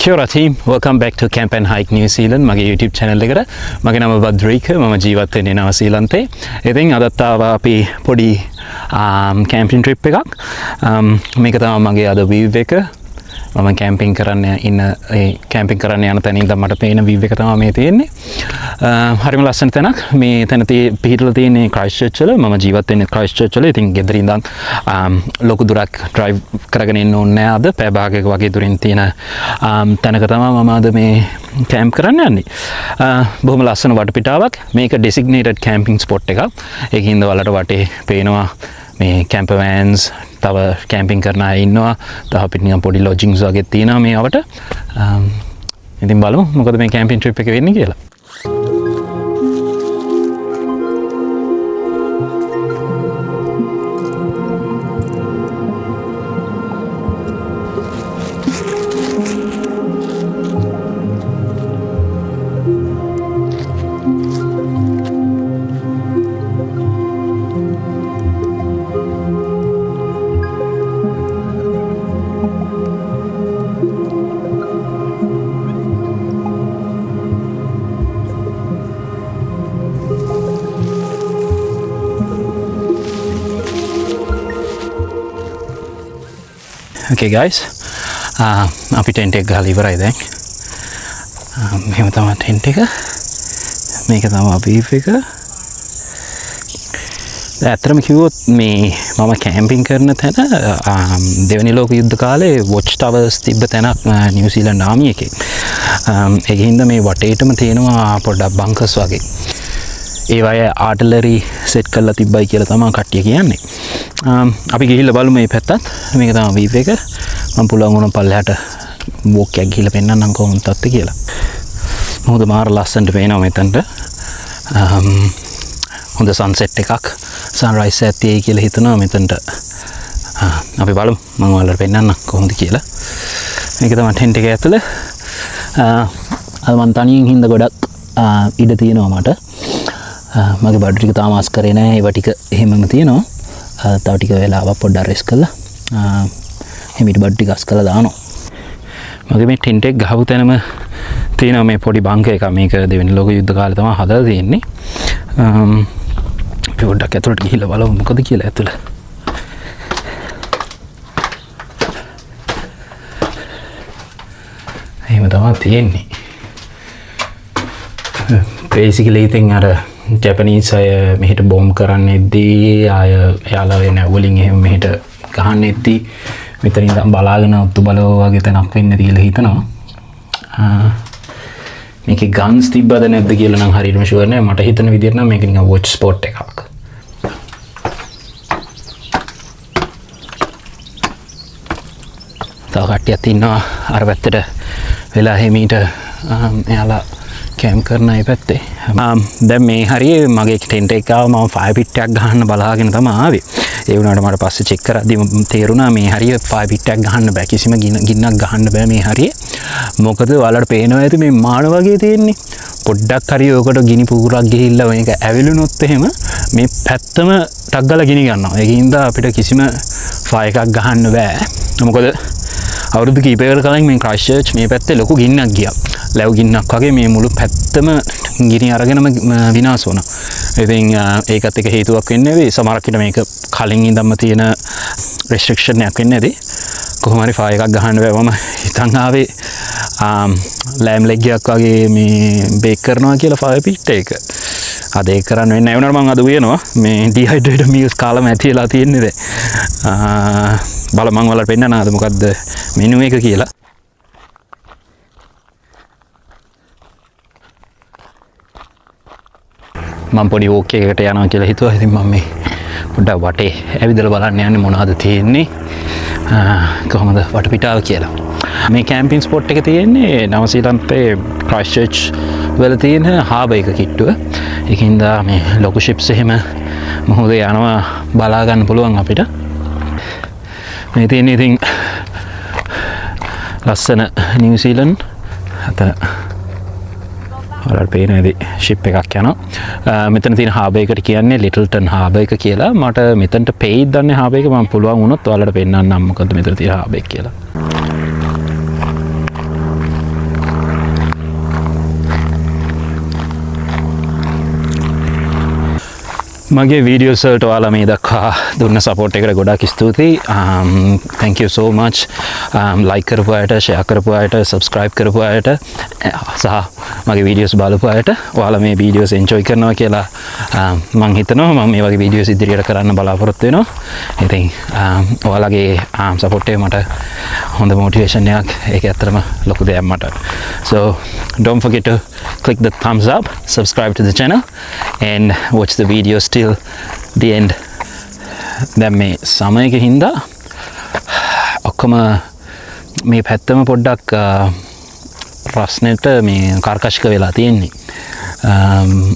Kia ora team, welcome back to Camp and Hike New Zealand. මගේ YouTube channel එකට. මගේ නම බද්‍රීක. මම ජීවත් වෙන්නේ නව ශ්‍රීලන්තේ. ඉතින් අදත් ආවා අපි පොඩි camping trip එකක්. මේක තමයි මගේ අද view එක. මම camping කරන්න යන තැන ඉඳන් මට පේන view එක තමයි මේ තියෙන්නේ. හරිම ලස්සන තැනක්. මේ තැන පිහිටලා තියෙන්නේ Christchurch වල. මම ජීවත් වෙන්නේ Christchurch වල. ඉතින් ගෙදර ඉඳන් ලොකු දුරක් drive කරගෙන එන්න ඕනේ නෑ අද. පැය භාගයක වගේ දුරින් තියෙන තැනක තමයි මම අද මේ camp කරන්න යන්නේ. බොහොම ලස්සන වටපිටාවක්. මේක designated camping spot එකක්. ඒකින්ද වලට වටේ පේනවා මේ camper vans තව කැම්පින් කරන අය ඉන්නවා. තව අපිට නිකන් පොඩි lodgings වගේ තියෙනවා මේ අවට. ඉතින් බලමු මොකද මේ කැම්පින් ට්‍රිප් එක වෙන්නේ කියලා. Okay guys, අපි ටෙන්ට් එක ගහලා ඉවරයි දැන්. මෙහෙම තමයි ටෙන්ට් එක. මේක තමයි බීෆ් එක. ඇත්තටම කිව්වොත් මේ මම කැම්පින් කරන තැන දෙවැනි ලෝක යුද්ධ කාලේ වොච් ටවර්ස් තිබ්බ තැනක් නිව්සීලන්ත ආමි එකේ. ඒකින්ද මේ වටේටම තියෙනවා පොඩ්ඩක් බංකර්ස් වගේ. ඒ වගේ ආටිලරි සෙට් කරලා තිබ්බයි කියලා තමයි කට්ටිය කියන්නේ. අපි ගිහිල්ලා බලමු මේ පැත්තත්. මේක තමයි වීව් එක. මම පුළුවන් වුණා පල්ලෙහාට වෝක් එකක් ගිහිල්ලා පෙන්නන්නම් කොහොමද තත්ත්වය කියලා. මොකද මාර ලස්සනට පේනවා මෙතනට. හොඳ සන්සෙට් එකක් සන්රයිස් එකක් තියෙයි කියලා හිතනවා මෙතනට. අපි බලමු මම ඔයාලට පෙන්නන්නම් කොහොමද කියලා. මේක තමයි ටෙන්ට් එක ඇතුළේ. අද මම තනියෙන් හින්දා ගොඩක් ඉඩ තියෙනවා මට. මගේ බඩු ටික තාම අස් කරේ නැහැ. ඒවා ටික එහෙමම තියෙනවා. තව ටික වෙලාවක් පොඩ්ඩක් රෙස්ට් කරලා හිමිට බඩු ටික අස් කරලා දානවා. මගේ මේ ටෙන්ට් එක ගහපු තැනම තියෙනවා මේ පොඩි බංකර් එකක්. මේක දෙවෙනි ලෝක යුද්ධ කාලේ තමයි හදලා තියෙන්නේ. අපි පොඩ්ඩක් ඇතුළට ගිහිල්ලා බලමු මොකද කියලා ඇතුළ. එහෙම තමයි තියෙන්නේ. basically ඉතින් අර ජැපනීස් අය මෙහෙට බෝම්බ් කරන්නෙද්දී අය එයාලා වෙන වලින් එහෙම මෙහෙට ගහන්නෙද්දී මෙතන ඉඳන් බලාගෙන ඔත්තු බලව වගේ තැනක් වෙන්න කියලා හිතනවා. මේකේ ගන්ස් තිබ්බද නැද්ද කියලා නම් හරියටම ෂුවර් නෑ. මට හිතන විදිහට නම් මේක නිකන් වොච් ස්පොට් එකක්. තව කට්ටියක් ඉන්නවා අර පැත්තට වෙලා හිමීට එයාලා කැම්ප් කරන අය පැත්තේ. දැන් මේ හරියේ මගේ ටෙන්ට් එක ආව මම ෆයර් පිට් එකක් ගහන්න බලාගෙන තමයි ආවේ. ඒ වුණාට මට පස්සේ චෙක් කරද්දී තේරුණා මේ හරිය ෆයර් පිට් එකක් ගහන්න බෑ. කිසිම ගින්නක් ගහන්න බෑ මේ හරියේ. මොකද ඔයාලට පේනවා ඇති මේ මාන වගේ තියෙන්නේ. පොඩ්ඩක් හරිය ඔකට ගිනි පුපුරක් ගිහිල්ලා මේක ඇවිලුනොත් එහෙම මේ පැත්තම ටක් ගාලා ගිනි ගන්නවා. ඒකින්ද අපිට කිසිම ෆයර් එකක් ගහන්න බෑ. මොකද අවුරුදු කීපයකට කලින් මේ ක්‍රයිස්ට්චර්ච් මේ පැත්තේ ලොකු ගින්නක් ගියා. ලැබු ගින්නක් වගේ මේ මුළු පැත්තම ගිනි අරගෙනම විනාශ වුණා. ඉතින් ඒකත් එක හේතුවක් වෙන්නේ නැති. සමහරක් විට මේක කලින් ඉඳන්ම තියෙන රෙස්ට්‍රික්ෂන් එකක් වෙන්නේ නැති. කොහොම හරි ෆයර් එකක් ගහන්න බෑ. මම හිතන් ආවේ ලෑම් ලෙග් එකක් වගේ මේ බේක් කරනවා කියලා ෆයර් පිට් එක. අද ඒක කරන්න වෙන්නේ නැහැ. වුණාට මම අද උයනවා මේ ඩිහයිඩ්‍රේටඩ් මීල්ස් කාලම ඇතිලා තියෙන්නේ දැන්. බල මම ඔයාලට පෙන්නන්න ආද මොකද්ද මෙනු එක කියලා. මම පොඩි වෝක් එකකට යනවා කියලා හිතුවා. ඉතින් මම මේ පොඩ්ඩක් වටේ ඇවිදලා බලන්න යන්නේ මොනවද තියෙන්නේ කොහොමද වටපිටාව කියලා. මේ කැම්පින් ස්පොට් එක තියෙන්නේ නව ශ්‍රීලන්තේ ක්‍රයිස්ට්චර්ච් වල තියෙන හාබර් එක කිට්ටුව. ඒකින්ද මේ ලොකු ෂිප්ස් එහෙම මොහොතේ යනවා බලා ගන්න පුළුවන් අපිට. මේ තියෙන්නේ ඉතින් ලස්සන නිව්සීලන්ත අතන ඔයාලට පේන ඇති ෂිප් එකක් යනවා. මෙතන තියෙන හාබර් එකට කියන්නේ ලිටල්ටන් හාබර් එක කියලා. මට මෙතනට පේයිද දන්නේ හාබර් එක මම පුළුවන් වුණොත් ඔයාලට පෙන්නන්නම් මොකද්ද මෙතන තියෙන හාබර් එක කියලා. මගේ වීඩියෝස් වලට ඔයාලා මේ දක්වා දුන්න සපෝට් එකට ගොඩාක් ස්තුතියි. thank you so much. like කරපු අයට, share කරපු අයට, subscribe කරපු අයට සහ මගේ වීඩියෝස් බලපු අයට ඔයාලා මේ වීඩියෝස් enjoy කරනවා කියලා මම හිතනවා. මම මේ වගේ වීඩියෝස් ඉදිරියට කරන්න බලාපොරොත්තු වෙනවා. ඉතින් ඔයාලගේ සපෝට් එක මට හොඳ motivation එකක්. ඒක ඇත්තටම ලොකු දෙයක් මට. So don't forget to click the thumbs up, subscribe to the channel and watch the video till the end. දැන් මේ සමයක හින්දා ඔක්කොම මේ පැත්තම පොඩ්ඩක් ප්‍රශ්නෙට මේ කර්කශක වෙලා තියෙන්නේ.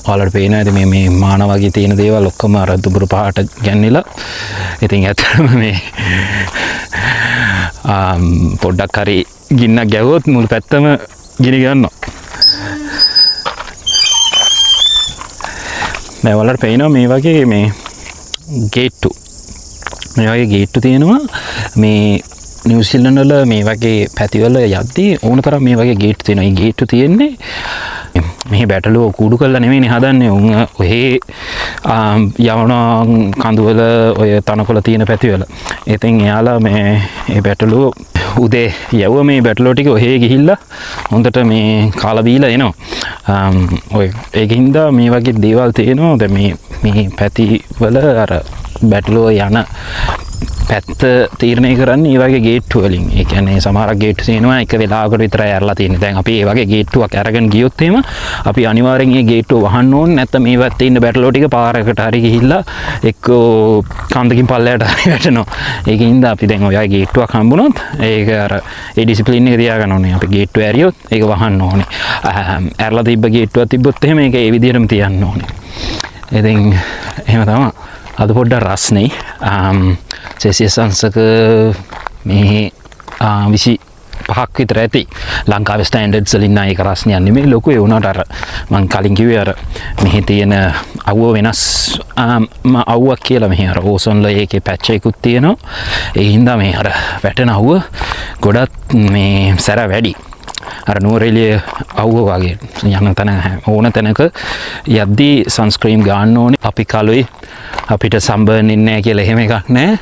ඔයාලට පේනවා ඇති මේ මාන වගේ තියෙන දේවල් ඔක්කොම අර දුඹුරු පහට ගැන්නිලා. ඉතින් ඇත්තටම මේ පොඩ්ඩක් හරි ගින්නක් ගැවුවොත් මුළු පැත්තම ගිනි ගන්නවා. දැන් ඔයාලට පේනවා මේ වගේ මේ ගේට්ටු. මේ වගේ ගේට්ටු තියෙනවා මේ නිව්සීලන්ත වල මේ වගේ පැතිවල යද්දී ඕන තරම් මේ වගේ ගේට්ටු තියෙනවා. මේ ගේට්ටු තියෙන්නේ මේ බැටළුව කුඩු කරලා නෙමෙයිනේ හදන්නේ. උන් ඔහේ යවන කඳුවල ඔය තනකොළ තියෙන පැතිවල. ඉතින් එයාලා මේ බැටළුව උදේ යවුව මේ බැටළුව ටික ඔහේ ගිහිල්ලා හොඳට මේ කාලා බීලා එනවා. ඔය ඒකින්ද මේ වගේ දේවල් තියෙනවා. දැන් මේ පැතිවල අර බැටළුව යන පැත්ත තීරණය කරන්නේ මේ වගේ ගේට්ටු වලින්. ඒ කියන්නේ සමහරක් ගේට්ටු තියෙනවා එක වෙලාවකට විතරයි ඇරලා තියෙන්නේ. දැන් අපි මේ වගේ ගේට්ටුවක් අරගෙන ගියොත් එහෙම අපි අනිවාර්යෙන් මේ ගේට්ටුව වහන්න ඕනේ. නැත්නම් මේ පැත්තේ ඉන්න බැටළුව ටික පාරකට හරි ගිහිල්ලා එක්කෝ කන්දකින් පල්ලයට හරි වැටෙනවා. ඒකින්ද අපි දැන් ඔය ගේට්ටුවක් හම්බුනොත් ඒක අර ඒ ඩිසිප්ලින් එක තියාගන්න ඕනේ. අපි ගේට්ටුව ඇරියොත් ඒක වහන්න ඕනේ. ඇරලා තිබ්බ ගේට්ටුවක් තිබ්බොත් එහෙම ඒක ඒ විදිහටම තියන්න ඕනේ. ඉතින් එහෙම තමයි. අද පොඩ්ඩක් රස්නේ සෙසියස් අංශක මේ 25ක් විතර ඇති. ලංකාවේ ස්ටෑන්ඩඩ්ස් වලින් නම් ඒක රස්නයක් නෙමෙයි ලොකු. ඒ වුණාට අර මං කලින් කිව්වේ අර මෙහි තියෙන අවුව වෙනස් අවුවක් කියලා. මෙහි අර ඕසොන් ලේකේ පැච් එකකුත් තියෙනවා. ඒ හින්දා මේ අර වැටෙන අවුව ගොඩක් මේ සැර වැඩි. අර නුවරඑළිය අවුව වගේ යන තැන ඕන තැනක යද්දී සන්ස්ක්‍රීන් ගන්න ඕනේ. අපි කලුයි අපිට සම්බර්න් ඉන්නේ නැහැ කියලා එහෙම එකක් නැහැ.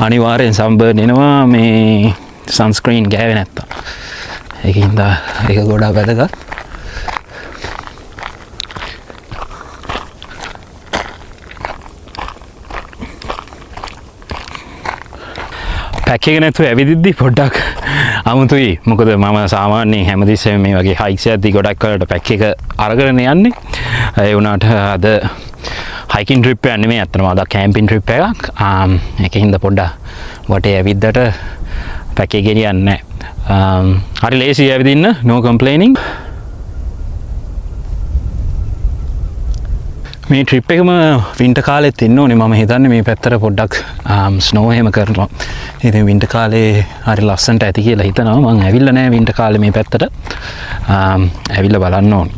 අනිවාර්යෙන් සම්බර්න් එනවා මේ සන්ස්ක්‍රීන් ගෑවේ නැත්තම්. ඒකින්ද ඒක ගොඩාක් වැදගත්. පැක් එක නැතුව ඇවිදිද්දි පොඩ්ඩක් අමුතුයි. මොකද මම සාමාන්‍යයෙන් හැමතිස්සෙම මේ වගේ හයික්ස් යද්දි ගොඩක් වලට පැක් එක අරගෙන යන්නේ. ඒ වුණාට අද හයිකින් ට්‍රිප් එකක් නෙමෙයි අත්තනම අද කැම්පින් ට්‍රිප් එකක්. ඒකින්ද පොඩ්ඩක් වටේ ඇවිද්දට පැක් එක ගෙනියන්නේ නැහැ. හරි ලේසි ඇවිදින්න, no complaining. මේ ට්‍රිප් එකම වින්ටර් කාලෙත් එන්න ඕනේ. මම හිතන්නේ මේ පැත්තට පොඩ්ඩක් ස්නෝ එහෙම කරනවා. ඉතින් වින්ටර් කාලේ හරි ලස්සනට ඇති කියලා හිතනවා. මම ඇවිල්ලා නැහැ වින්ටර් කාලේ මේ පැත්තට. ඇවිල්ලා බලන්න ඕනේ.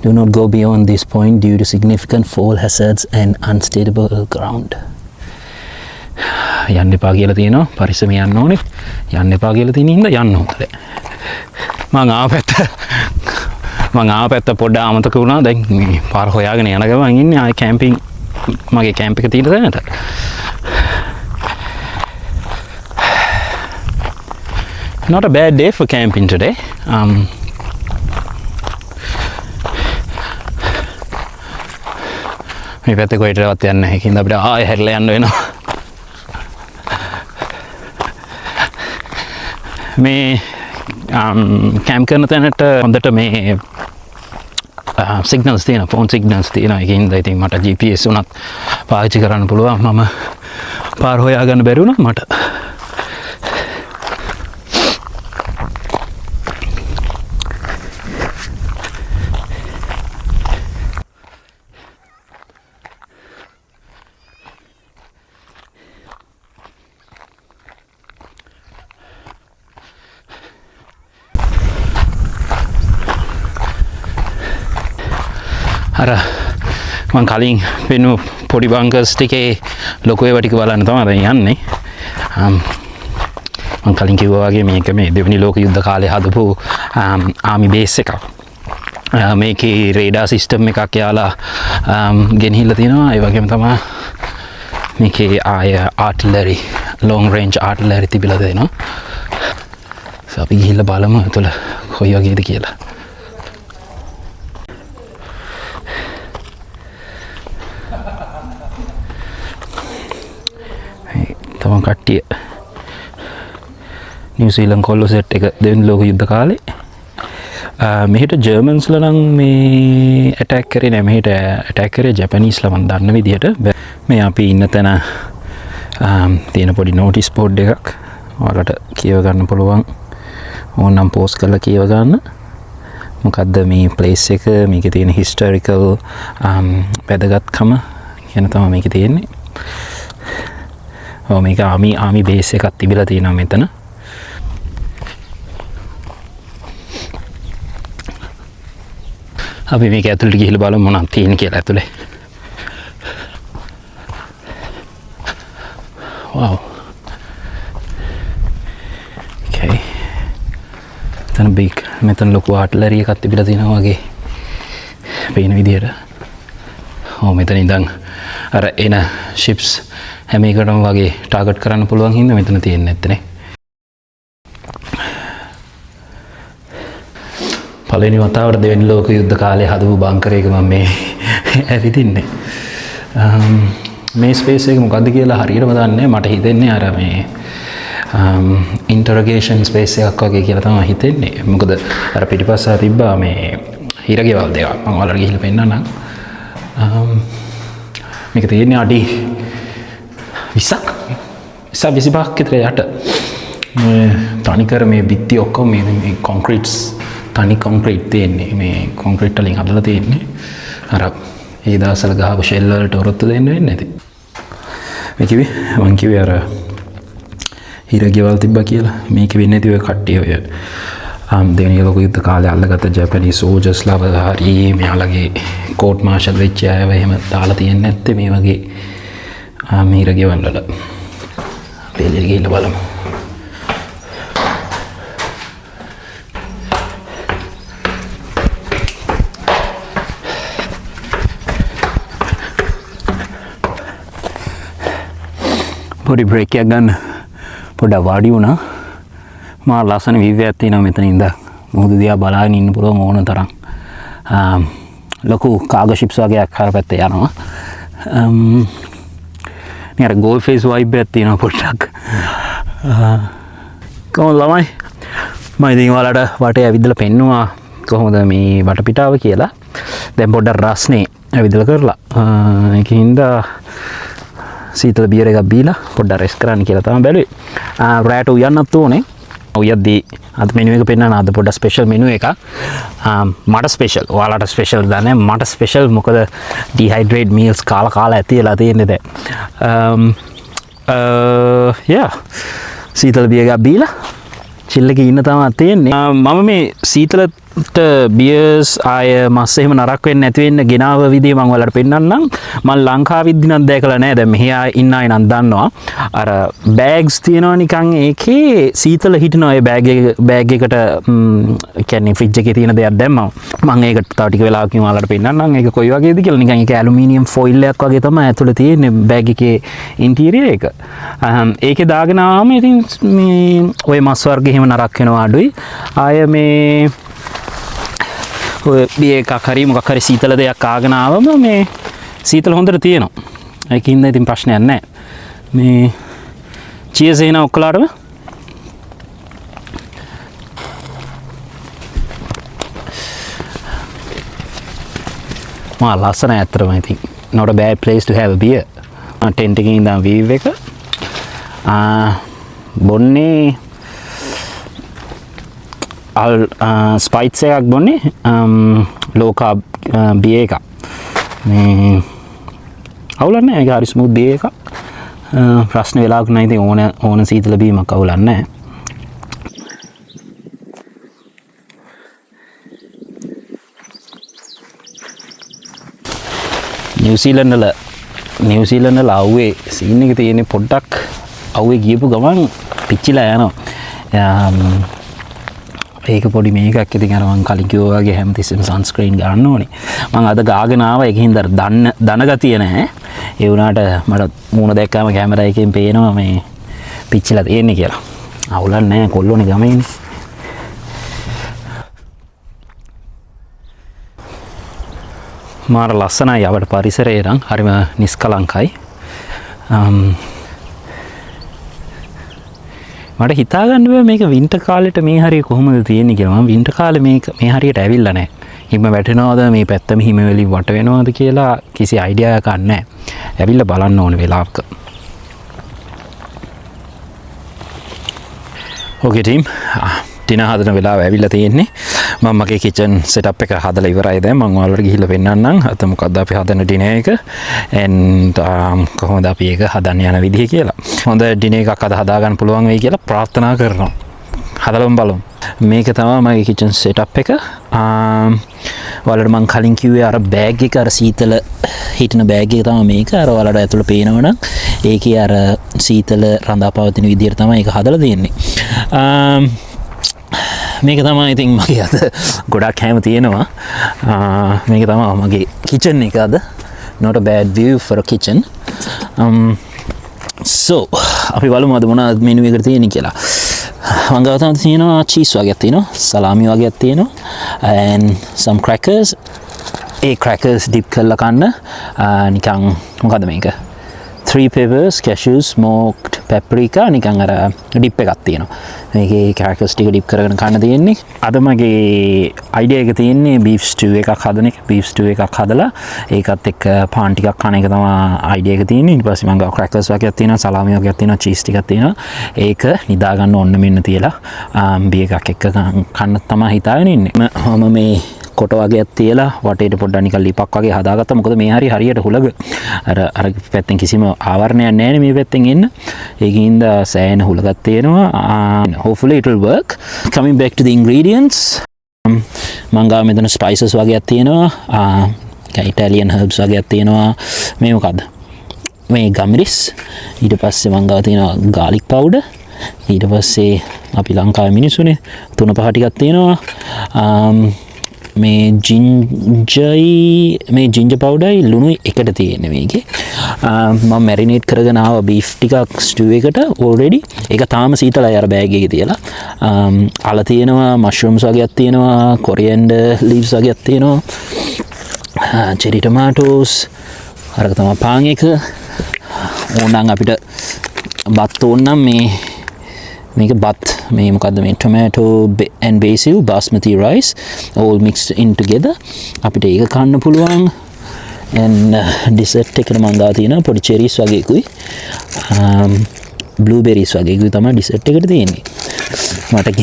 Do not go beyond this point due to significant fall hazards and unstable ground. යන්න එපා කියලා තියෙනවා. පරිස්සම යන්න ඕනේ. යන්න එපා කියලා තියෙන හින්දා යන්න හොඳයි. මං ආව පැත්ත පොඩ්ඩක් අමතක වුණා. දැන් මේ පාර හොයාගෙන යන ගමන් ඉන්නේ ආයි කැම්පින් මගේ කැම්ප් එක තියෙන තැනට. Not a bad day for camping today. මේ පැත්තේ කොහෙටවත් යන්න නැහැ. ඒකින්ද අපිට ආයෙ හැරිලා යන්න වෙනවා. මේ කැම්ප් කරන තැනට හොඳට මේ සිග්නල්ස් තියෙනවා. ෆෝන් සිග්නල්ස් තියෙනවා. ඒකින්ද ඉතින් මට GPS උනත් පාවිච්චි කරන්න පුළුවන්. මම පාර හොයාගන්න බැරි වුණා මට. අර මං කලින් වෙනු පොඩි බංකර්ස් ටිකේ ලොකු ඒවා ටික බලන්න තමයි දැන් යන්නේ. මම කලින් කිව්වා වගේ මේක මේ දෙවෙනි ලෝක යුද්ධ කාලේ හදපු ආමි බේස් එකක්. මේකේ රේඩාර් සිස්ටම් එකක් යාලා ගෙනහිල්ලා තියෙනවා. ඒ වගේම තමයි මේකේ ආටිලරි ලොං රේන්ජ් ආටිලරි තිබිලා දෙනවා. අපි ගිහිල්ලා බලමු එතන කොයි වගේද කියලා. තමන් කට්ටිය නිව්සීලන්ත කොල්ලෝ සෙට් එක දෙවෙනි ලෝක යුද්ධ කාලේ මෙහෙට ජර්මන්ස්ලා නම් මේ ඇටැක් කරේ නෑ. මෙහෙට ඇටැක් කරේ ජැපනීස්ලා මම දන්න විදිහට. මේ අපි ඉන්න තැන තියෙන පොඩි නෝටිස් බෝඩ් එකක් ඔයාලට කියව ගන්න පුළුවන්. ඕනනම් පෝස්ට් කරලා කියව ගන්න. මොකද්ද මේ ප්ලේස් එක, මේකේ තියෙන හිස්ටොරිකල් වැදගත්කම කියන තමයි මේකේ තියෙන්නේ. මේක ආමි බේස් එකක් තිබිලා තියෙනවා මෙතන. අපි මේක ඇතුළට ගිහිල්ලා බලමු මොනවද තියෙන්නේ කියලා ඇතුලේ. wow. okay. මෙතන ලොකු ආටිලරි එකක් තිබිලා තියෙනවා වගේ පේන විදියට. මෙතන ඉඳන් අර එන ships හැම එකටම වගේ ටාගට් කරන්න පුළුවන් හින්දා මෙතන තියෙන්නේ නැත්තේ. පළවෙනි වතාවට දෙවෙනි ලෝක යුද්ධ කාලේ හදපු බංකරයක මම මේ ඇවිදින්නේ. මේ ස්පේස් එක මොකද්ද කියලා හරියටම දන්නේ නැහැ. මට හිතෙන්නේ අර මේ ඉන්ටරොගේෂන් ස්පේස් එකක් වගේ කියලා තමයි හිතෙන්නේ. මොකද අර පිටිපස්සට තිබ්බා මේ හිරගෙවල් දෙකක්. මම ඔයාලට ගිහිල්ලා පෙන්නන්නම්. මේක තියෙන්නේ අඩි 20ක් 25ක් විතර යට. තනිකර මේ බිත්ති ඔක්කොම මේ කොන්ක්‍රීට්ස් තනි කොන්ක්‍රීට් තියෙන්නේ. මේ කොන්ක්‍රීට් වලින් හදලා තියෙන්නේ. අර ඒ දවස්වල ගහපු ෂෙල් වලට ඔරොත්තු දෙන්න වෙන්නේ නැති. මම කිව්වේ අර හිරගෙවල් තිබ්බා කියලා. මේක වෙන්නේ නැති ඔය කට්ටිය ඔය දෙවෙනි ලෝක යුද්ධ කාලේ අල්ලගත්ත ජැපනීස් සෝල්ජර්ස්ලා හරි මෙයාලගේ කෝට් මාෂල් වෙච්ච අයව එහෙම දාලා තියෙන්නේ නැත්තේ මේ වගේ හිරගෙවල් වල. අපි එළියට ගිහිල්ලා බලමු. පොඩි බ්‍රේක් එකක් ගන්න පොඩ්ඩක් වාඩි වුණා. මා ලස්සන view එකක් තියෙනවා මෙතන ඉඳන්. මුහුද දිහා බලාගෙන ඉන්න පුළුවන් ඕන තරම්. ලොකු කාගෝ ෂිප්ස් වගේක් අර පැත්තේ යනවා. නිකන් ගෝල් ෆේස් වයිබ් එකක් තියෙනවා පොඩ්ඩක්. කොහොමද ළමයි? මම ඉතින් ඔයාලට වටේ ඇවිදලා පෙන්නුවා කොහොමද මේ වටපිටාව කියලා. දැන් පොඩ්ඩක් රස්නේ ඇවිදලා කරලා. ඒකින්ද සීතල බියර් එකක් බීලා පොඩ්ඩක් රෙස්ට් කරන්න කියලා තමයි බැලුවේ. රැට උයන්නත් ඕනේ. උයද්දී අද මෙනු එක පෙන්නන අද පොඩ්ඩක් ස්පෙෂල් මෙනු එකක්. මට ස්පෙෂල්. ඔයාලට ස්පෙෂල් දන්නේ මට ස්පෙෂල් මොකද ඩිහයිඩ්‍රේට් මීල්ස් කාලා ඇතිලා තියෙන්නේ දැන්. සීතල බියර් එකක් බීලා චිල් එකේ ඉන්න තමයි තියෙන්නේ. මම මේ සීතලට බියර්ස් ආය මස් එහෙම නරක වෙන්නේ නැති වෙන්න ගෙනාව විදිය මම ඔයාලට පෙන්නන්නම්. මම ලංකාවෙද්දි නම් දැකලා නැහැ. දැන් මෙහි ඉන්න අය නම් දන්නවා. අර බෑග්ස් තියෙනවා නිකන් ඒකේ සීතල හිටිනවා. ඒ බෑග් එකට කියන්නේ ෆ්‍රිජ් එකේ තියෙන දෙයක් දැම්මම මම ඒකට තව ටික වෙලාවකින් ඔයාලට පෙන්නන්නම්. ඒක කොයි වගේද කියලා. නිකන් ඒක ඇලුමිනියම් ෆොයිල් එකක් වගේ තමයි ඇතුලේ තියෙන්නේ බෑග් එකේ ඉන්ටීරියර් එක. ඒකේ දාගෙන ආවම ඉතින් මේ ඔය මස් වර්ග එහෙම නරක වෙනවා අඩුයි. ආය මේ ඔය බිය එකක් හරි මොකක් හරි සීතල දෙයක් ආගෙන ආවම මේ සීතල හොඳට තියෙනවා. ඒකින්ද ඉතින් ප්‍රශ්නයක් නැහැ. මේ චීස් එන ඔක්කොලාටම මා ලස්සන ඇත්තටම ඉතින් not a bad place to have a beer. Tent එකේ ඉඳන් view එක බොන්නේ ස්පයිට්ස් එකක් බොන්නේ low carb බියර් එකක්. මේ අවුලක් නැහැ. ඒක හරි ස්මූත් බියර් එකක්. ප්‍රශ්න වෙලාවක නැහැ. ඉතින් ඕන සීතල බීමක් අවුලක් නැහැ. නිව්සීලන්ඩ් වල අවුවේ සීන් එක තියෙන්නේ පොඩ්ඩක් අවුවේ ගියපු ගමන් පිච්චිලා යනවා. ඒක පොඩි මේකක් ඉතින් අර මං කලින් කිව්වා වගේ හැමතිස්සෙම සන්ස්ක්‍රීන් ගන්න ඕනේ. මං අද ගාගෙන ආවා ඒකින්ද දන ගතිය නැහැ. ඒ වුණාට මට මූණ දැක්කම කැමරා එකෙන් පේනවා මේ පිච්චිලා තියෙන්නේ කියලා. අවුලක් නැහැ කොල්ලෝනේ ගමේ ඉන්නේ. මාර ලස්සනයි අපේ පරිසරය නම් හරිම නිස්කලංකයි. මට හිතා ගන්න බෑ මේක වින්ටර් කාලෙට මේ හරිය කොහොමද තියෙන්නේ කියලා. මම වින්ටර් කාලේ මේ හරියට ඇවිල්ලා නැහැ. හිම වැටෙනවද මේ පැත්තම හිම වලින් වට වෙනවද කියලා කිසි අයිඩියා එකක් නැහැ. ඇවිල්ලා බලන්න ඕන වෙලාවක. ඕකේ ටීම් ටිනා හදන වෙලාව ඇවිල්ලා තියෙන්නේ. මම මගේ කිචන් සෙටප් එක හදලා ඉවරයි දැන්. මම ඔයාලට ගිහිල්ලා පෙන්නන්නම්. අත මොකද්ද අපි හදන ඩිනර් එක and කොහොමද අපි ඒක හදන්න යන විදිහ කියලා. හොඳ ඩිනර් එකක් අද හදා ගන්න පුළුවන් වෙයි කියලා ප්‍රාර්ථනා කරනවා. හදලම බලමු. මේක තමයි මගේ කිචන් සෙටප් එක. ඔයාලට මම කලින් කිව්වේ අර බෑග් එක අර සීතල හිටින බෑග් එක තමයි මේක. අර ඔයාලට ඇතුළ පේනවනම් ඒකේ අර සීතල රඳාපවතින විදිහට තමයි ඒක හදලා තියෙන්නේ. මේක තමයි ඉතින් මගේ අද ගොඩක් හැම තියෙනවා. මේක තමයි මගේ කිචන් එක අද. Not a bad view for a kitchen. So අපි බලමු අද මොනවද මෙනු එකට තියෙන්නේ කියලා. මම ගාව තමයි තියෙනවා චීස් වගේක් තියෙනවා, සලාමි වගේක් තියෙනවා and some crackers. A crackers dip කරලා කන්න නිකන් මොකද්ද මේක? 3 peppers, cashews, smoked paprika නිකන් අර ඩිප් එකක් තියෙනවා. මේකේ crackers ටික ඩිප් කරගෙන කන්න තියෙන්නේ. අද මගේ අයිඩියා එක තියෙන්නේ beef stew එකක් හදන එක. beef stew එකක් හදලා ඒකත් එක්ක පාන් ටිකක් කන එක තමයි අයිඩියා එක තියෙන්නේ. ඊට පස්සේ මම ගාව crackers වගේක් තියෙනවා, සලාමි වගේක් තියෙනවා, cheese ටිකක් තියෙනවා. ඒක නිදා ගන්න ඕන්න මෙන්න තියලා බී එකක් එක්ක කන්න තමයි හිතාගෙන ඉන්නේ. මම මේ කොට වගේක් තියලා වටේට පොඩ්ඩක් නිකන් ලිපක් වගේ හදාගත්තා. මොකද මේ හරියට හුලග අර පැත්තෙන් කිසිම ආවරණයක් නැහැ මේ පැත්තෙන් එන්න. ඒකින්ද සෑහෙන හුලගක් තියෙනවා. Hopefully it will work. Coming back to the ingredients. මං ගාව මෙතන spices වගේක් තියෙනවා. Italian herbs වගේක් තියෙනවා. මේ මොකද්ද? මේ ගම්රිස්. ඊට පස්සේ මං ගාව තියෙනවා garlic powder. ඊට පස්සේ අපි ලංකාවේ මිනිස්සුනේ 3-5 ටිකක් තියෙනවා. මේ ජින්ජර් පවුඩරයි ලුණුයි එකට තියෙන්නේ මේකේ. මම මැරිනේට් කරගෙන ආවා බීෆ් ටිකක් ස්ටූ එකට already. ඒක තාම සීතලයි අර බෑග් එකේ තියලා. අල තියෙනවා, මෂ්රූම්ස් වගේක් තියෙනවා, කොරියන්ඩර් ලීව්ස් වගේක් තියෙනවා. චෙරි ටොමැටෝස්. අරක තමයි පාන් එක. ඕනනම් අපිට බත් ඕනනම් මේක බත් මේ මොකද්ද මේ tomato and basil basmati rice all mixed in together අපිට ඒක කන්න පුළුවන්. and dessert එකට මම ගාව තියෙනවා පොඩි cherries වගේකුයි blueberries වගේකුයි තමයි dessert එකට තියෙන්නේ. මට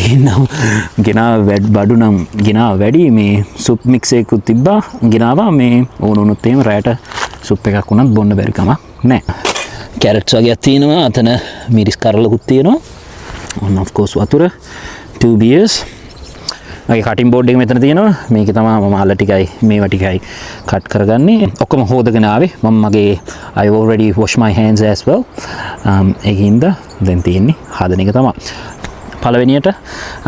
බඩු නම් ගෙනාව වැඩි මේ සුප් මික්ස් එකකුත් තිබ්බා. ගෙනාවා මේ ඕනොනොත් එහෙම රැයට සුප් එකක් වුණත් බොන්න බැරි කමක් නැහැ. carrots වගේක් තියෙනවා. අතන මිරිස් කරලකුත් තියෙනවා. and of course වතුර 2 beers. මගේ කටින් බෝඩ් එක මෙතන තියෙනවා. මේකේ තමයි මම අල ටිකයි මේවා ටිකයි කට් කරගන්නේ. ඔක්කොම හොදගෙන ආවේ. මම මගේ I already wash my hands as well. ඒකින්ද දැන් තියෙන්නේ හදන එක තමයි. පළවෙනියට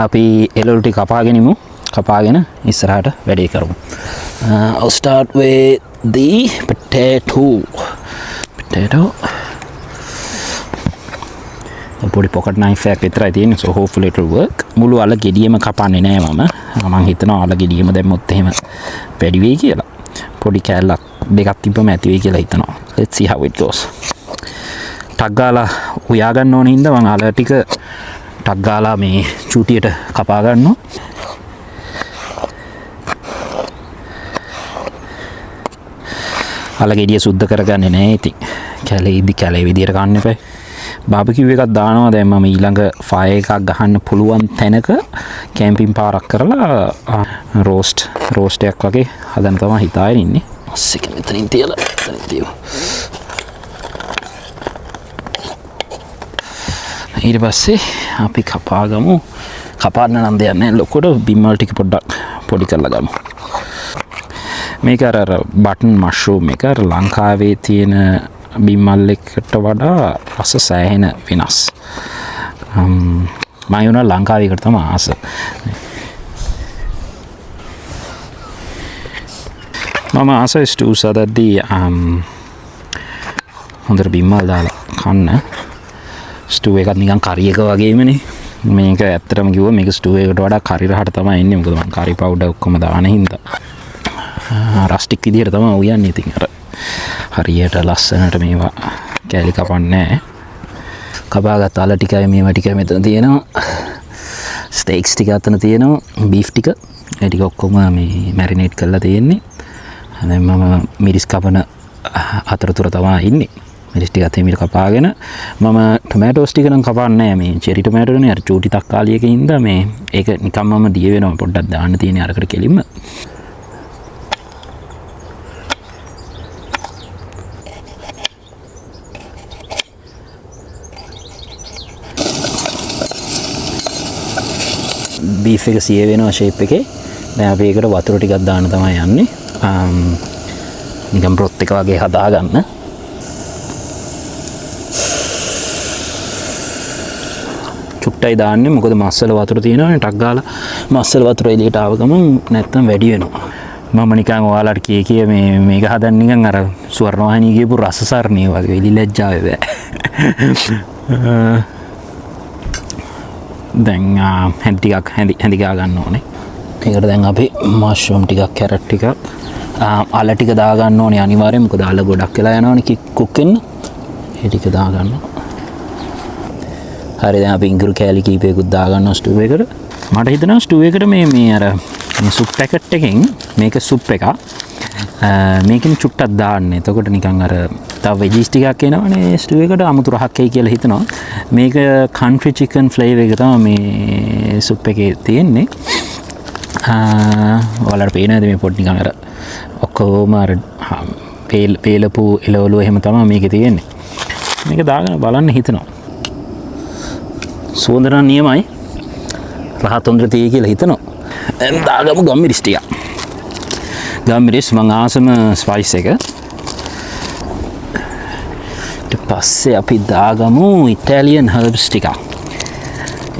අපි එළවලු ටික කපාගෙනමු. කපාගෙන ඉස්සරහට වැඩේ කරමු. I'll start with the potato. පොඩි පොකට් නයිෆ් එකක් විතරයි තියෙන්නේ. so hopefully it will work. මුළු අල ගෙඩියම කපන්නේ නැහැ මම හිතනවා අල ගෙඩියම දැම්මොත් එහෙම වැඩි වෙයි කියලා. පොඩි කෑල්ලක් දෙකක් තිබ්බම ඇති වෙයි කියලා හිතනවා. let's see how it goes. ටක් ගාලා උයා ගන්න ඕන හින්දා මම අල ටික ටක් ගාලා මේ චූටියට කපා ගන්නවා. අල ගෙඩිය සුද්ධ කරගන්නේ නැහැ ඉතින්. කැලේ විදියට ගන්න එපා. බාබකියු එකක් දානවා දැන් මම ඊළඟ ෆයර් එකක් ගහන්න පුළුවන් තැනක කැම්පින් පාරක් කරලා රෝස්ට් එකක් වගේ හදන්න තමයි හිතාගෙන ඉන්නේ. අස්සෙක මෙතනින් තියලා මෙතනින් තියමු. ඊට පස්සේ අපි කපාගමු. කපාන්න නම් දෙයක් නැහැ ලොකුට බිම්මල් ටික පොඩ්ඩක් පොඩි කරලා ගමු. මේක අර බටන් මෂ්රූම් එක ලංකාවේ තියෙන බිම්මල් එකට වඩා රස සෑහෙන වෙනස්. මම යනවා ලංකාවේකට තමයි ආස. මම ආස ස්ටූ සදද්දී හොඳට බිම්මල් දාලා කන්න. ස්ටූ එකත් නිකන් කරි එක වගේමනේ. මේක ඇත්තටම කිව්වොත් මේක ස්ටූ එකට වඩා කරි රහට තමයි එන්නේ. මොකද මම කරි පවුඩර් ඔක්කොම දාන හින්දා. රස්ටික් විදියට තමයි උයන්නේ. ඉතින් අර හරියට ලස්සනට මේවා කැලි කපන්නේ නැහැ. කපාගත් අල ටිකයි මේවා ටික මෙතන තියෙනවා. ස්ටේක්ස් ටික අතන තියෙනවා. බීෆ් ටික. ඒ ටික ඔක්කොම මේ මැරිනේට් කරලා තියෙන්නේ. දැන් මම මිරිස් කපන අතරතුර තමයි ඉන්නේ. මිරිස් ටික අතේ මිල කපාගෙන මම ටොමැටෝස් ටික නම් කපන්නේ නැහැ. මේ චෙරි ටොමැටෝනේ අර චූටි තක්කාලියක ඉඳලා මේ ඒක නිකම්ම මම දිය වෙනවා. පොඩ්ඩක් දාන්න තියෙන්නේ අරකට කෙලින්ම. බීෆ් එක සිය වෙනවා ෂේප් එකේ. දැන් අපි ඒකට වතුර ටිකක් දාන්න තමයි යන්නේ. නිකන් බ්‍රොත් එක වගේ හදාගන්න. චුට්ටයි දාන්නේ මොකද මස්සල වතුර තියෙනවනේ ටක් ගාලා මස්සල වතුර එළියට ආව ගමන් නැත්තම් වැඩි වෙනවා. මම නිකන් ඔයාලට කිය මේක හදන්න නිකන් අර ස්වර්ණවාහිනිය කියපු රසසරණිය වගේ එලි ලැජ්ජාවේ බෑ. දැන් හැඳි ගා ගන්න ඕනේ. ඒකට දැන් අපි මෂ්රූම් ටිකක් කැරට් ටිකක් අල ටික දා ගන්න ඕනේ අනිවාර්යෙන්. මොකද අල ගොඩක් වෙලා යනවනේ කුක් වෙන්න. ඒ ටික දා ගන්න. හරි දැන් අපි ඉඟුරු කෑලි කීපයකුත් දා ගන්නවා ස්ටූ එකට. මට හිතෙනවා ස්ටූ එකට මේ අර සුප් පැකට් එකෙන් මේක සුප් එකක්. මේකෙන් චුට්ටක් දාන්න. එතකොට නිකන් අර තව වෙජිස් ටිකක් එනවනේ ස්ටූ එකට අමුතු රහක් එයි කියලා හිතනවා. මේක කන්ට්‍රි චිකන් ෆ්ලේවර් එක තමයි මේ සුප් එකේ තියෙන්නේ. ඔයාලට පේනවද මේ පොඩි නිකන් අර ඔක්කොම අර පේලපු එළවලු එහෙම තමයි මේකේ තියෙන්නේ. මේක දාගෙන බලන්න හිතනවා. සුවඳ නම් නියමයි. රහත් හොඳට තියෙයි කියලා හිතනවා. දැන් දාගමු ගම්මිරිස් ටික. ගම්මිරිස් මං ආසම ස්පයිස් එක. ඊට පස්සේ අපි දාගමු ඉටාලියන් හර්බ්ස් ටික.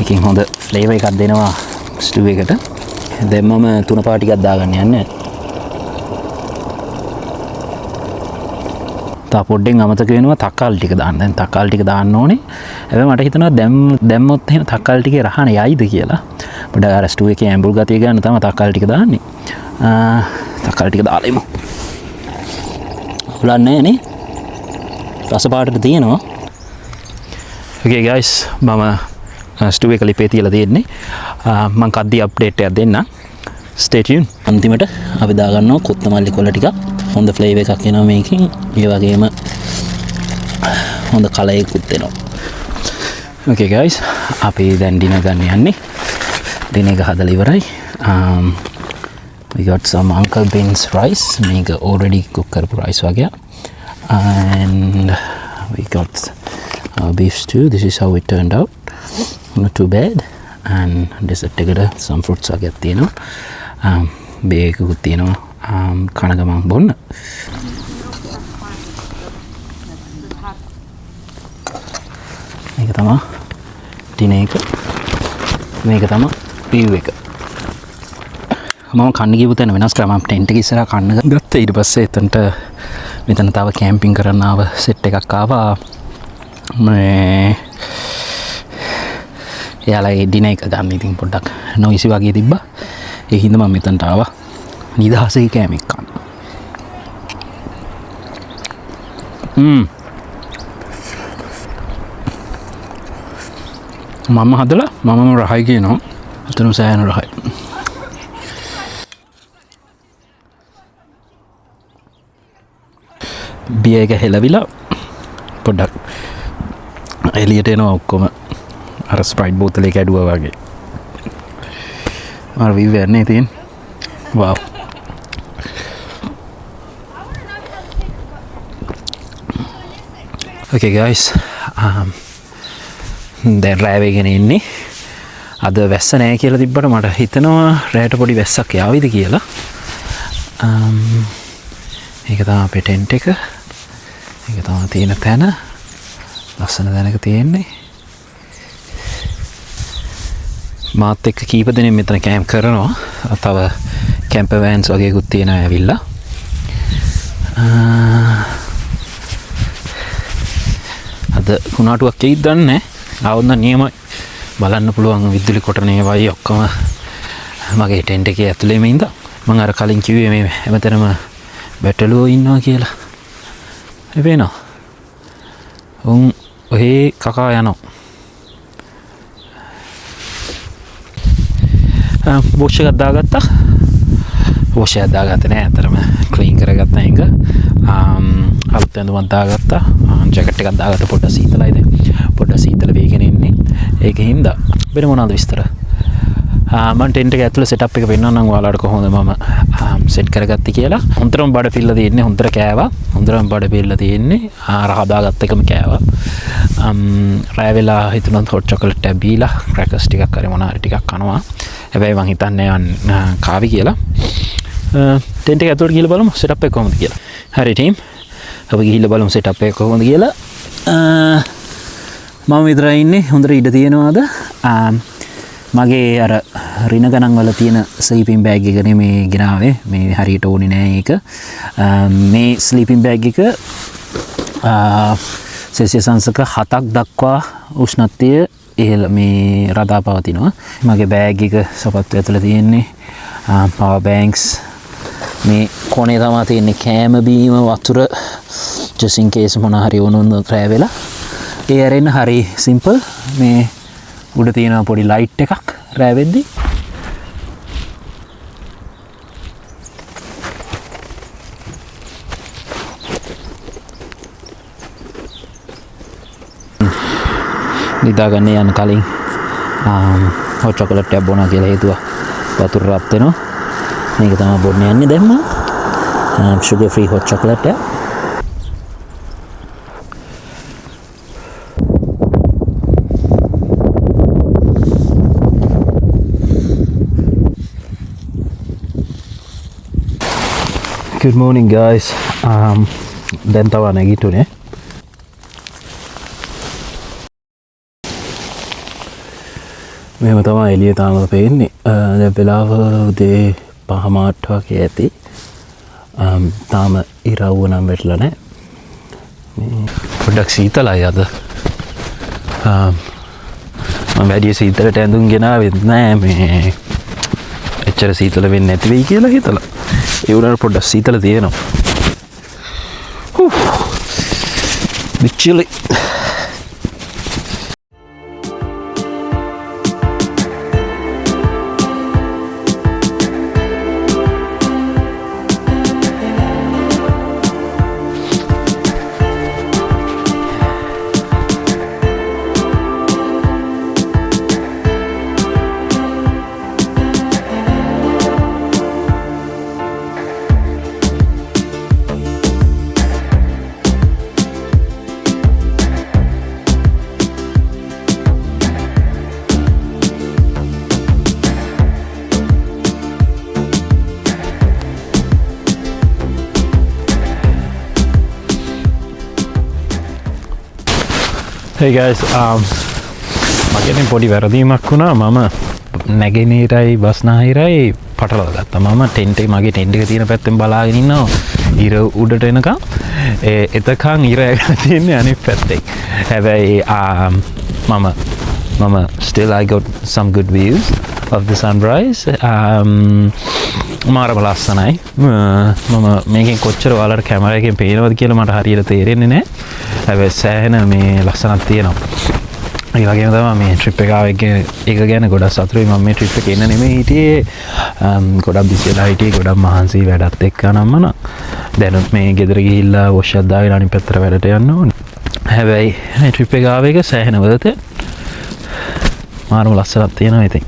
එකකින් හොඳ ෆ්ලේවර් එකක් දෙනවා ස්ටූ එකට. දැන් මම තුන පා ටිකක් දාගන්න යන්නේ. තා පොඩ්ඩෙන් අමතක වෙනවා තක්කාලි ටික දාන්න. දැන් තක්කාලි ටික දාන්න ඕනේ. හැබැයි මට හිතෙනවා දැම්මොත් එහෙම තක්කාලි ටිකේ රහන යයිද කියලා. පොඩ අර ස්ටූ එකේ ඇඹුල් ගතිය ගන්න තමයි තක්කාලි ටික දාන්නේ. තක්කාලි ටික දාලා ඉමු. හොලන්නේ නේ. රස පාටට තියෙනවා. Okay guys මම ස්ටූ එක ලිපේ තියලා තියෙන්නේ. මම කද්දි අප්ඩේට් එකක් දෙන්න. stay tuned. අන්තිමට අපි දාගන්නවා කොත්තමල්ලි කොළ ටිකක්. හොඳ ෆ්ලේවර් එකක් එනවා මේකෙන්. ඒ වගේම හොඳ කලයකුත් එනවා. Okay guys අපි දැන් ඩිනර් ගන්න යන්නේ. ඩිනර් එක හදලා ඉවරයි. We got some Uncle Ben's rice. මේක already cook කරපු rice වගේ. And we got our beef stew. This is how it turned out. Not too bad. And dessert එකට some fruits වගේ තියෙනවා. බේකුත් තියෙනවා. කන ගමන් බොන්න. මේක තමයි ඩිනර් එක. මේක තමයි view එක. මම කන්න ගිහපු තැන වෙනස් කරා. මම ටෙන්ට් එක ඉස්සරහා කන්න ගත්තා. ඊට පස්සේ මෙතන තව කැම්පින් කරන්න ආව සෙට් එකක් ආවා. මේ එයාලා ඒ ඩිනර් එක ගන්න ඉතින් පොඩ්ඩක් නොයිසි වගේ තිබ්බා. ඒ හින්දා මම මෙතනට ආවා. නිදහසේ කෑම එක්ක කන්න. මම හදලා මමම රහයි කියනවා. අතන සෑහෙන රහයි. බියර් එක හෙලවිලා පොඩ්ඩක් එළියට එනවා ඔක්කොම අර ස්ප්‍රයිට් බෝතලයක ඇඩුවා වගේ. අර වීව් යන්නේ තියෙන. wow. Okay guys දැන් රෑ වෙගෙන ඉන්නේ. අද වැස්ස නැහැ කියලා තිබ්බට මට හිතෙනවා රෑට පොඩි වැස්සක් යාවිද කියලා. මේක තමයි අපේ ටෙන්ට් එක. මේක තමයි තියෙන තැන. ලස්සන තැනක තියෙන්නේ. මාත් එක්ක කීප දෙනෙක් මෙතන කැම්ප් කරනවා. තව කැම්පර් වෑන්ස් වගේකුත් තියෙනවා ඇවිල්ලා. අද කුණාටුවක් එයිද දන්නේ නැහැ. ආවොත් නියමයි. බලන්න පුළුවන් විදුලි කොටනේ වයි ඔක්කොම මගේ ටෙන්ට් එකේ ඇතුළේම ඉඳන්. මම අර කලින් කිව්වේ මේ හැමතැනම බැටළුවෝ ඉන්නවා කියලා. ඒ වෙනවා. උන් ඔහේ කකා යනවා. වොෂ් එකක් දාගත්තා. වොෂ් එකක් දාගත්තේ නෑ. අතරම ක්ලීන් කරගත්තා එක. අලුත් ඇඳුමක් දාගත්තා. ජැකට් එකක් දාගත්තා. පොඩ්ඩක් සීතලයි දැන්. පොඩ්ඩක් සීතල වේගෙන ඉන්නේ. ඒකෙන් හින්දා වෙන මොනවද විස්තර? මම ටෙන්ට් එක ඇතුළේ සෙටප් එක පෙන්නන්නම් ඔයාලට කොහොමද මම සෙට් කරගත්තේ කියලා. හොඳටම බඩ පිල්ල තියෙන්නේ. හොඳට කෑවා. හොඳටම බඩ පිල්ල තියෙන්නේ. හදාගත්ත එකම කෑවා. රෑ වෙලා හිතුණත් හොට් චොකලට් එකක් බීලා ක්‍රැකර්ස් ටිකක් හරි මොනවා හරි ටිකක් කනවා. හැබැයි මං හිතන්නේ කාවි කියලා. ටෙන්ට් එක ඇතුළට ගිහලා බලමු සෙටප් එක කොහොමද කියලා. හරි ටීම්. අපි ගිහිල්ලා බලමු සෙටප් එක කොහොමද කියලා. මම විතරයි ඉන්නේ. හොඳට ඉඩ තියෙනවාද? මගේ අර රින ගණන් වල තියෙන ස්ලීපින් බෑග් එක නෙමේ ගෙනාවේ. මේ හරියට ඕනේ නෑ ඒක. මේ ස්ලීපින් බෑග් එක සෙල්සියස් අංශක 7ක් දක්වා උෂ්ණත්වය ඉහළ මේ රඳා පවතිනවා. මගේ බෑග් එක සපත්තු ඇතුළේ තියෙන්නේ පවර් බැංක්ස්. මේ කොනේ තමයි තියෙන්නේ කෑම බීම වතුර just in case මොන හරි වුණොත් රෑ වෙලා. ඒ ඇරෙන්න හරි සිම්පල්. මේ උඩ තියෙන පොඩි ලයිට් එකක් රෑ වෙද්දි. නිදාගන්න යන කලින් හොට් චොකලට් එකක් බොනවා කියලා හේතුව වතුර රත් වෙනවා. මේක තමයි බොන්න යන්නේ දැන් මම. sugar free hot chocolate එක. Good morning guys. දැන් තව නැගිටුනේ. මෙහෙම තමයි එළිය තාම පේන්නේ. දැන් වෙලාව උදේ 5:00 වගේ ඇති. තාම ඉරවුව නම් වැටලා නැහැ. පොඩ්ඩක් සීතලයි අද. මම වැඩි සීතලට ඇඳුම් ගෙනාවෙත් නැහැ මේ. එච්චර සීතල වෙන්නේ නැති වෙයි කියලා හිතලා. ඒ උනාට පොඩ්ඩක් සීතල තියෙනවා. chilly. Hey guys, මගෙන් පොඩි වැරදීමක් වුණා. මම නැගෙනහිරයි බස්නාහිරයි පටලවා ගත්තා. මම මගේ ටෙන්ට් එක තියෙන පැත්තෙන් බලාගෙන ඉන්නවා ඉර උඩට එනකම්. එතකන් ඉර ඇවිල්ලා තියන්නේ අනිත් පැත්තේ. හැබැයි මම still I got some good views of the sunrise. මාරම ලස්සනයි. මම මේකෙන් කොච්චර ඔයාලට කැමරා එකෙන් පේනවද කියලා මට හරියට තේරෙන්නේ නැහැ. හැබැයි සෑහෙන මේ ලස්සනක් තියෙනවා. ඒ වගේම තමයි මේ ට්‍රිප් එක ගැන ගොඩක් සතුටුයි. මම මේ ට්‍රිප් එකේ ඉන්න නෙමෙයි හිටියේ. ගොඩක් බිසි වෙලා හිටියේ. ගොඩක් මහන්සි වැඩත් එක්ක නම්මන. දැනුත් මේ ගෙදර ගිහිල්ලා වොෂ් එකක් දාගෙන අනිත් පැත්තට වැඩට යන්න ඕනේ. හැබැයි මේ ට්‍රිප් එක ආව එක සෑහෙන වලත මාරම ලස්සනක් තියෙනවා ඉතින්.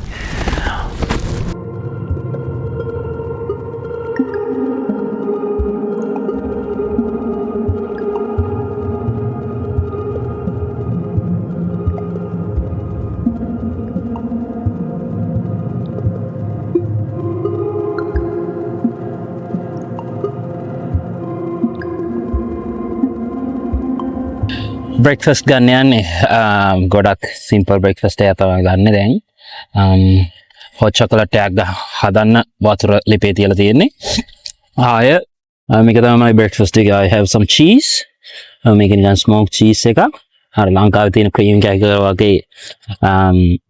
බ්‍රෙක්ෆස්ට් ගන්න යන්නේ. ගොඩක් සිම්පල් බ්‍රෙක්ෆස්ට් එකක් තමයි ගන්න දැන්. hot chocolate එකක් හදන්න වතුර ලිපේ තියලා තියෙන්නේ. ආය මේක තමයි my breakfast එක. I have some cheese. මේක නිකන් smoked cheese එකක්. අර ලංකාවේ තියෙන cream cracker වගේ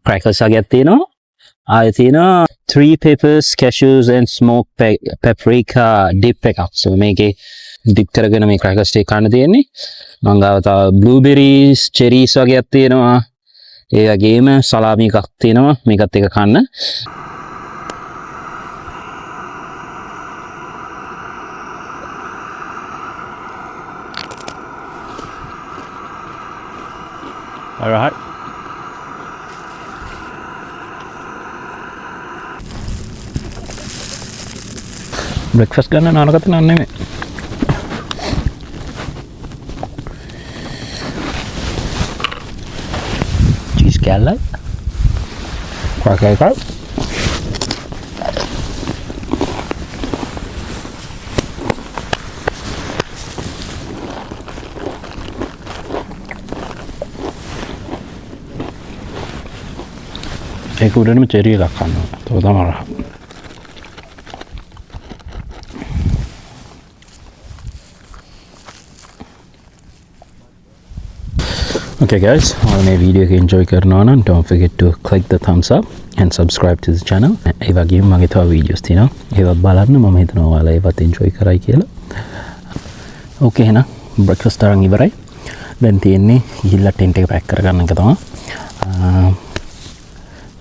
crackers වගේක් තියෙනවා. ආය තියෙනවා 3 peppers, cashews and smoked paprika dip එකක්. So මේකේ dip කරගෙන මේ crackers ටික කන්න තියෙන්නේ. මං ගාව තව blueberries, cherries වගේක් තියෙනවා. ඒ වගේම සලාමි එකක් තියෙනවා. මේකත් එක කන්න. All right. Breakfast ගන්න නානකට නන්නේ මේ. cheese කැල්ලයි. cracker එකයි. ඒක උඩටම චෙරි එකක් ගන්නවා. ඒක තමයි රහ. Okay guys, මේ වීඩියෝ එක enjoy කරනවා නම් don't forget to click the thumbs up and subscribe to the channel. ඒ වගේම මගේ තව වීඩියෝස් තියෙනවා. ඒවත් බලන්න. මම හිතනවා ඔයාලා ඒවත් enjoy කරයි කියලා. Okay එහෙනම් breakfast තරම් ඉවරයි. දැන් තියෙන්නේ ගිහිල්ලා ටෙන්ට් එක පැක් කරගන්න එක තමයි.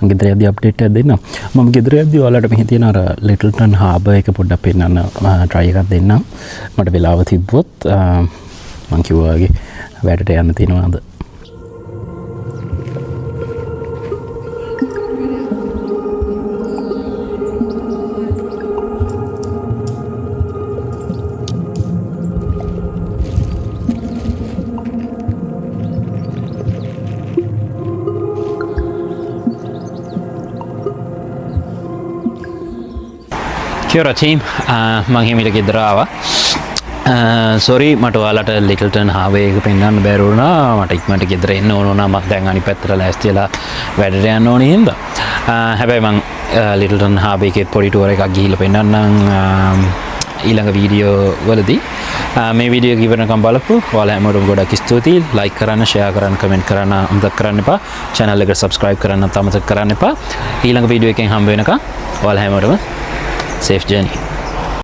ගෙදර යද්දී අප්ඩේට් එකක් දෙන්නම්. මම ගෙදර යද්දී ඔයාලට මෙහි තියෙන අර ලිටල්ටන් හාබර් එක පොඩ්ඩක් පෙන්නන්න try එකක් දෙන්නම්. මට වෙලාව තිබ්බොත් මං කිව්වා වගේ වැඩට යන්න තියෙනවාද. Kia ora team, මං හිමිට ගෙදර ආවා. sorry මට ඔයාලට ලිටල්ටන් හාබර් එක පෙන්වන්න බැරි වුණා. මට ඉක්මනට ගෙදර එන්න ඕන වුණා. මම දැන් අනිත් පැත්තට ලෑස්ති වෙලා වැඩට යන්න ඕනේ හින්දා. හැබැයි මං ලිටල්ටන් හාබර් එකේ පොඩි ටුවර් එකක් ගිහිල්ලා පෙන්වන්නම් ඊළඟ වීඩියෝ වලදී. මේ වීඩියෝ එක ඉවරනකම් බලපු ඔයාලා හැමෝටම ගොඩක් ස්තුතියි. like කරන්න, share කරන්න, comment කරන්න අමතක කරන්න එපා. channel එකට subscribe කරන්න අමතක කරන්න එපා. ඊළඟ වීඩියෝ එකෙන් හම්බ වෙනකම් ඔයාලා හැමෝටම safe journey.